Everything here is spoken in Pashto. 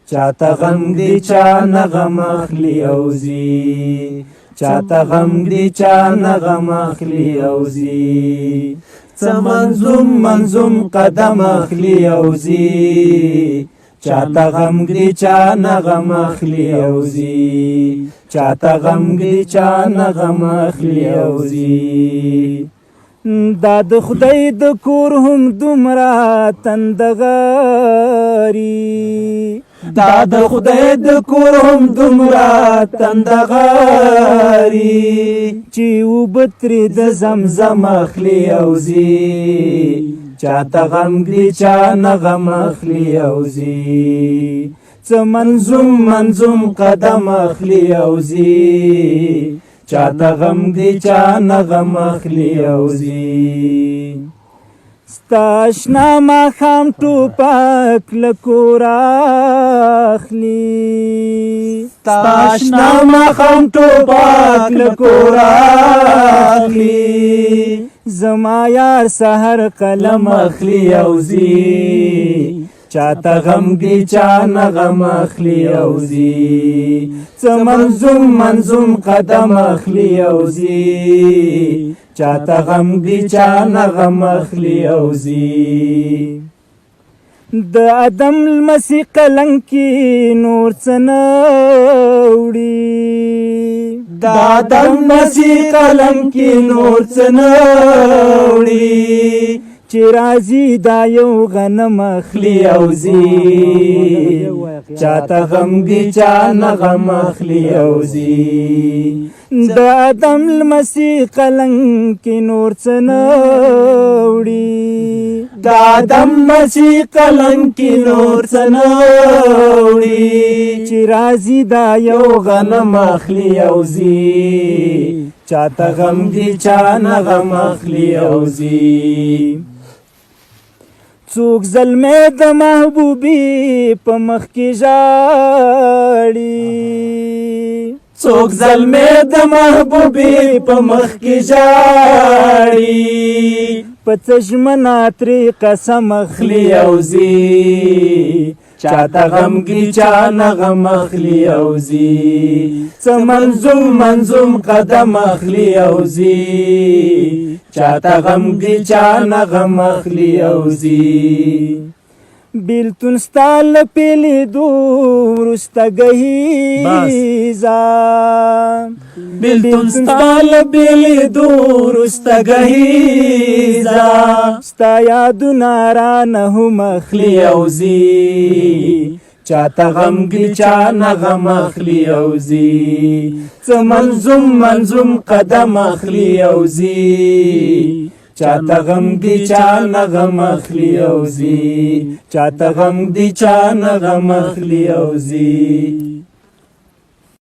چاته غم دی چا نغم اخلی اوزی چاته غم دی چا نغم اخلی اوزی څه منظوم قدم اخلی اوزی چاته غم دی چا نغم اخلی اوزی چاته غم دی چا نغم اخلی اوزی دا د خدای د کور هم دومره تندغاری دا د خدای د کور هم دومره تندغاری چې اوبه ترې د زمزم اخلي اوزي چاته غم دی چا نه غم اخلي اوزي څه منظوم قدم اخلي اوزي چاته غم دی چا نه غم اخلي اوزي ستا اشنا ماښام ټوپک له کوره اخلي ستا اشنا ماښام ټوپک له کوره اخلي زما یار سحر قلم اخلي اوزي چاته غم دی چا نه غم اخلي اوزي څه منظوم قدم اخلي اوزي چاته غم دی چا نه غم اخلي اوزي د ادم المسیح قلم کې نور څه نه وړي د ادم مسیح قلم کې نور څه نه وړي چې راځي دا یو غنم اخلي اوزي چاته غم دی چا نه غم اخلي اوزي د ادم المسیح قلم کې نور څه نه وړي د ادم مسیح قلم کې نور څه نه وړي چې راځي دا یو غنم اخلي اوزي چاته غم دی چا نه غم اخلي اوزي څوک زلمی د محبوبي په مخ کې ژاړي څوک زلمی د محبوبي په مخ کې ژاړي په څه ژمنه ترې قسم اخلي اوزي چاته غم دی چا نه غم اخلي اوزي څه منظوم قدم اخلي اوزي چاته غم دی چا نه غم اخلي اوزي بیلتون ستا له پیلېدو وروسته ګهیزه بیلتون ستا له پیلېدو وروسته ګهیزه ستا یادونه رانه هم اخلي اوزي چاته غم دی چا نه غم اخلي اوزي څه منظوم قدم اخلي اوزي چاته غم دی چا نه غم اخلي اوزي چاته غم دی چا نه غم اخلي اوزي